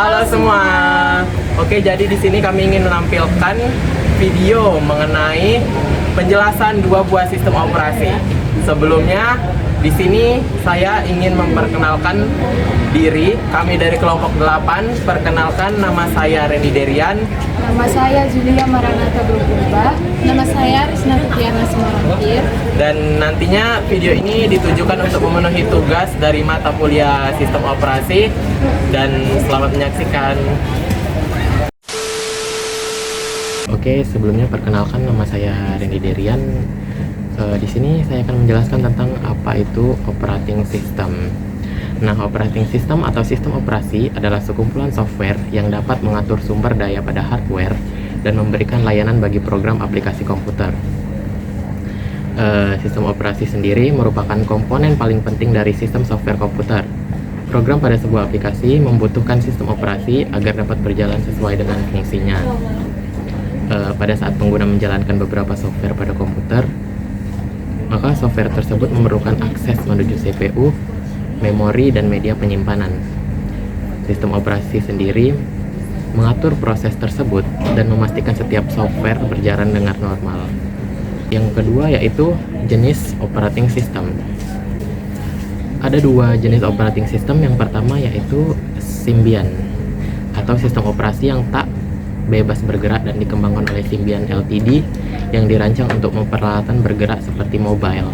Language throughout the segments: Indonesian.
Halo semua. Oke, jadi di sini kami ingin menampilkan video mengenai penjelasan dua buah sistem operasi. Sebelumnya, di sini saya ingin memperkenalkan diri. Kami dari kelompok 8. Perkenalkan, nama saya Randy Derian. Nama saya Julia Maranatha Berpurba. Nama saya Risna Tiana Semarangkir. Dan nantinya video ini ditujukan untuk memenuhi tugas dari mata kuliah sistem operasi. Dan selamat menyaksikan. Oke, sebelumnya perkenalkan, nama saya Randy Derian. Di sini saya akan menjelaskan tentang apa itu operating system. Nah, operating system atau sistem operasi adalah sekumpulan software yang dapat mengatur sumber daya pada hardware dan memberikan layanan bagi program aplikasi komputer. Sistem operasi sendiri merupakan komponen paling penting dari sistem software komputer. Program pada sebuah aplikasi membutuhkan sistem operasi agar dapat berjalan sesuai dengan fungsinya. Pada saat pengguna menjalankan beberapa software pada komputer, maka software tersebut memerlukan akses menuju CPU, memori, dan media penyimpanan. Sistem operasi sendiri mengatur proses tersebut dan memastikan setiap software berjalan dengan normal. Yang kedua yaitu jenis operating system. Ada dua jenis operating system. Yang pertama yaitu Symbian atau sistem operasi yang tak bebas bergerak dan dikembangkan oleh Symbian Ltd yang dirancang untuk peralatan bergerak seperti mobile.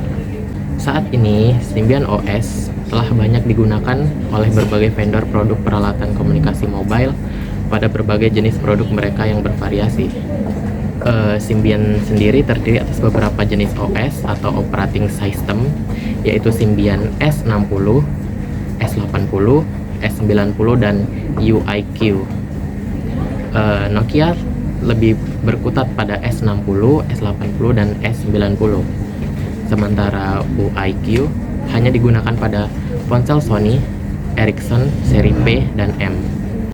Saat ini, Symbian OS telah banyak digunakan oleh berbagai vendor produk peralatan komunikasi mobile pada berbagai jenis produk mereka yang bervariasi. Symbian sendiri terdiri atas beberapa jenis OS atau operating system, yaitu Symbian S60, S80, S90, dan UIQ. Nokia lebih berkutat pada S60, S80, dan S90. Sementara UIQ hanya digunakan pada ponsel Sony, Ericsson, seri P dan M.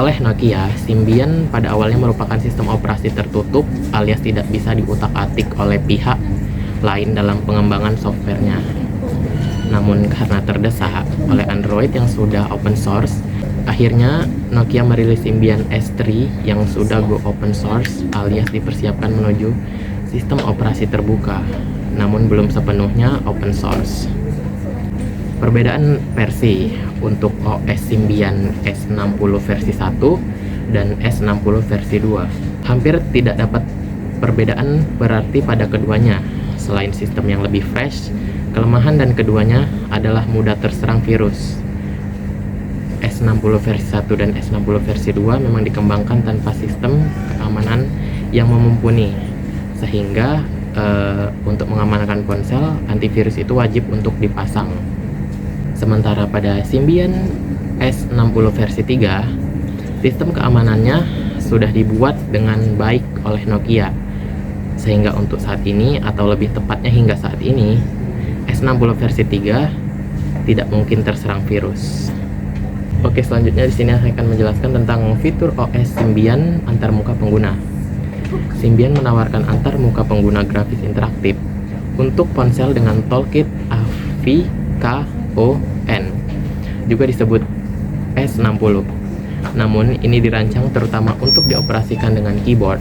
Oleh Nokia, Symbian pada awalnya merupakan sistem operasi tertutup alias tidak bisa diutak-atik oleh pihak lain dalam pengembangan softwarenya. Namun karena terdesak oleh Android yang sudah open source, akhirnya Nokia merilis Symbian S3 yang sudah go open source alias dipersiapkan menuju sistem operasi terbuka, namun belum sepenuhnya open source. Perbedaan versi untuk OS Symbian S60 versi 1 dan S60 versi 2. Hampir tidak dapat perbedaan berarti pada keduanya. Selain sistem yang lebih fresh, kelemahan dan keduanya adalah mudah terserang virus. S60 versi 1 dan S60 versi 2 memang dikembangkan tanpa sistem keamanan yang mumpuni, sehingga untuk mengamankan ponsel, antivirus itu wajib untuk dipasang. Sementara pada Symbian S60 versi 3, sistem keamanannya sudah dibuat dengan baik oleh Nokia, sehingga untuk saat ini, atau lebih tepatnya hingga saat ini, S60 versi 3 tidak mungkin terserang virus. Oke, selanjutnya di sini saya akan menjelaskan tentang fitur OS Symbian antarmuka pengguna. Symbian menawarkan antarmuka pengguna grafis interaktif untuk ponsel dengan toolkit AVKON, juga disebut S60. Namun ini dirancang terutama untuk dioperasikan dengan keyboard,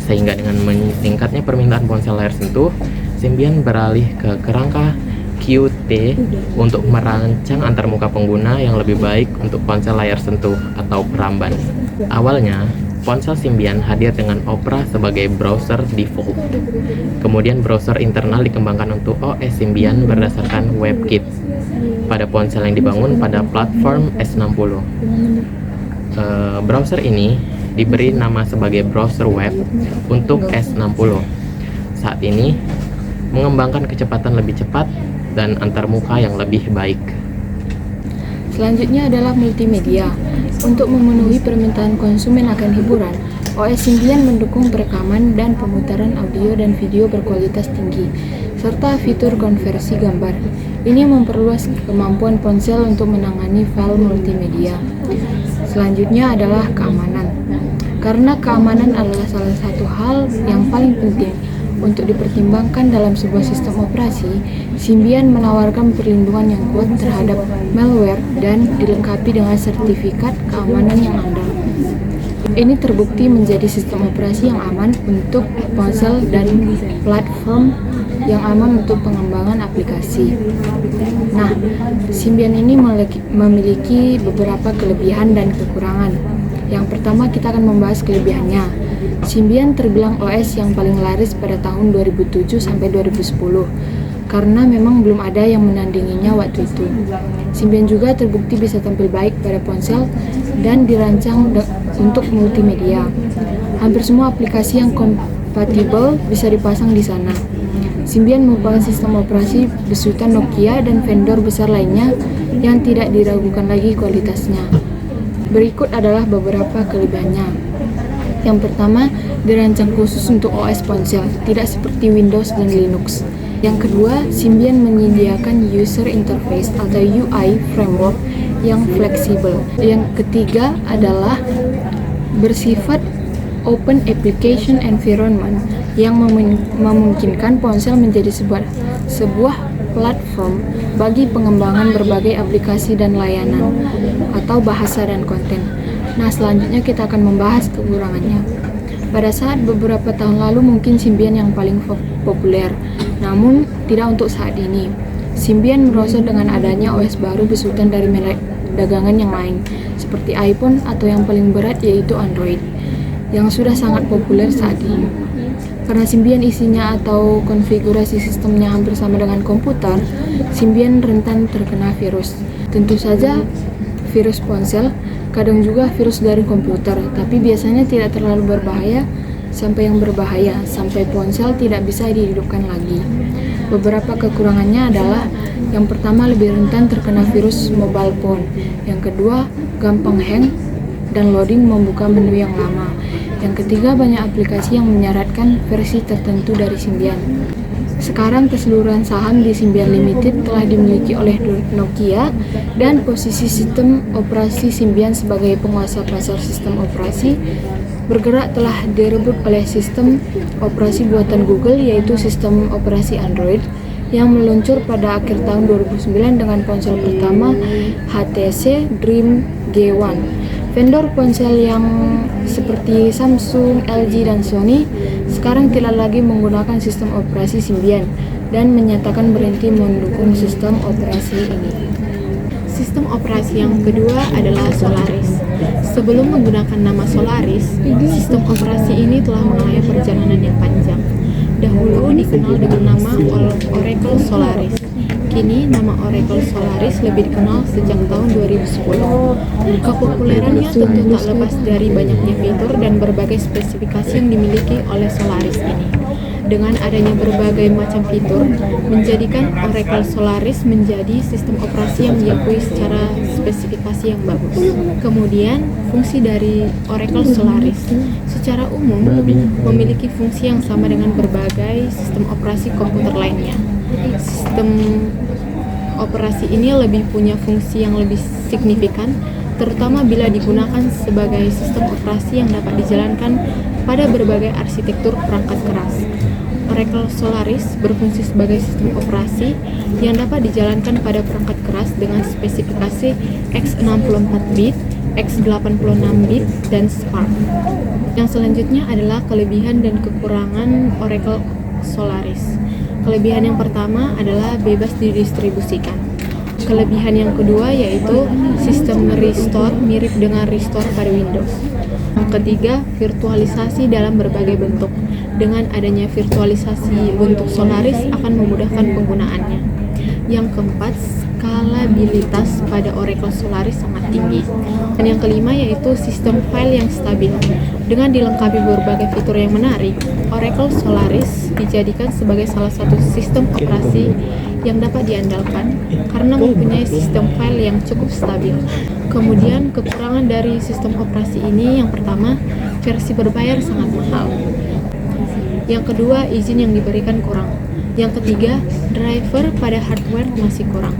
sehingga dengan menyingkatnya permintaan ponsel layar sentuh, Symbian beralih ke kerangka Qt untuk merancang antarmuka pengguna yang lebih baik untuk ponsel layar sentuh atau peramban. Awalnya, ponsel Symbian hadir dengan Opera sebagai browser default. Kemudian browser internal dikembangkan untuk OS Symbian berdasarkan WebKit pada ponsel yang dibangun pada platform S60. Browser ini diberi nama sebagai browser web untuk S60. Saat ini mengembangkan kecepatan lebih cepat dan antarmuka yang lebih baik. Selanjutnya adalah multimedia. Untuk memenuhi permintaan konsumen akan hiburan, OS Symbian mendukung perekaman dan pemutaran audio dan video berkualitas tinggi, serta fitur konversi gambar. Ini memperluas kemampuan ponsel untuk menangani file multimedia. Selanjutnya adalah keamanan. Karena keamanan adalah salah satu hal yang paling penting untuk dipertimbangkan dalam sebuah sistem operasi, Symbian menawarkan perlindungan yang kuat terhadap malware dan dilengkapi dengan sertifikat keamanan yang andal. Ini terbukti menjadi sistem operasi yang aman untuk ponsel dan platform yang aman untuk pengembangan aplikasi. Nah, Symbian ini memiliki beberapa kelebihan dan kekurangan. Yang pertama, kita akan membahas kelebihannya. Symbian terbilang OS yang paling laris pada tahun 2007 sampai 2010 karena memang belum ada yang menandinginya waktu itu. Symbian juga terbukti bisa tampil baik pada ponsel dan dirancang untuk multimedia. Hampir semua aplikasi yang kompatibel bisa dipasang di sana. Symbian merupakan sistem operasi besutan Nokia dan vendor besar lainnya yang tidak diragukan lagi kualitasnya. Berikut adalah beberapa kelebihannya. Yang pertama, dirancang khusus untuk OS ponsel, tidak seperti Windows dan Linux. Yang kedua, Symbian menyediakan user interface atau UI framework yang fleksibel. Yang ketiga adalah bersifat open application environment yang memungkinkan ponsel menjadi sebuah platform bagi pengembangan berbagai aplikasi dan layanan atau bahasa dan konten. Nah, selanjutnya kita akan membahas kekurangannya. Pada saat beberapa tahun lalu mungkin Symbian yang paling populer, namun tidak untuk saat ini. Symbian merosot dengan adanya OS baru besutan dari merek dagangan yang lain, seperti iPhone atau yang paling berat yaitu Android, yang sudah sangat populer saat ini. Karena Symbian isinya atau konfigurasi sistemnya hampir sama dengan komputer, Symbian rentan terkena virus. Tentu saja virus ponsel, kadang juga virus dari komputer, tapi biasanya tidak terlalu berbahaya sampai ponsel tidak bisa dihidupkan lagi. Beberapa kekurangannya adalah yang pertama lebih rentan terkena virus mobile phone, yang kedua gampang hang dan loading membuka menu yang lama, yang ketiga banyak aplikasi yang menyarankan versi tertentu dari Symbian. Sekarang keseluruhan saham di Symbian Limited telah dimiliki oleh Nokia dan posisi sistem operasi Symbian sebagai penguasa pasar sistem operasi bergerak telah direbut oleh sistem operasi buatan Google yaitu sistem operasi Android yang meluncur pada akhir tahun 2009 dengan ponsel pertama HTC Dream G1. Vendor ponsel yang seperti Samsung, LG, dan Sony sekarang tidak lagi menggunakan sistem operasi Symbian dan menyatakan berhenti mendukung sistem operasi ini. Sistem operasi yang kedua adalah Solaris. Sebelum menggunakan nama Solaris, sistem operasi ini telah mengalami perjalanan yang panjang. Dahulu dikenal dengan nama Oracle Solaris. Kini nama Oracle Solaris lebih dikenal sejak tahun 2010. Kepopulerannya tentu tak lepas dari banyaknya fitur dan berbagai spesifikasi yang dimiliki oleh Solaris ini. Dengan adanya berbagai macam fitur, menjadikan Oracle Solaris menjadi sistem operasi yang diakui secara spesifikasi yang bagus. Kemudian, fungsi dari Oracle Solaris secara umum memiliki fungsi yang sama dengan berbagai sistem operasi komputer lainnya. Sistem operasi ini lebih punya fungsi yang lebih signifikan, terutama bila digunakan sebagai sistem operasi yang dapat dijalankan pada berbagai arsitektur perangkat keras. Oracle Solaris berfungsi sebagai sistem operasi yang dapat dijalankan pada perangkat keras dengan spesifikasi x64-bit, x86-bit, dan SPARC. Yang selanjutnya adalah kelebihan dan kekurangan Oracle Solaris. Kelebihan yang pertama adalah bebas didistribusikan. Kelebihan yang kedua yaitu sistem restore mirip dengan restore pada Windows. Yang ketiga, virtualisasi dalam berbagai bentuk. Dengan adanya virtualisasi bentuk Solaris akan memudahkan penggunaannya. Yang keempat, skalabilitas pada Oracle Solaris sangat tinggi. Dan yang kelima yaitu sistem file yang stabil. Dengan dilengkapi berbagai fitur yang menarik, Oracle Solaris dijadikan sebagai salah satu sistem operasi yang dapat diandalkan karena mempunyai sistem file yang cukup stabil. Kemudian kekurangan dari sistem operasi ini yang pertama, versi berbayar sangat mahal. Yang kedua, izin yang diberikan kurang. Yang ketiga, driver pada hardware masih kurang.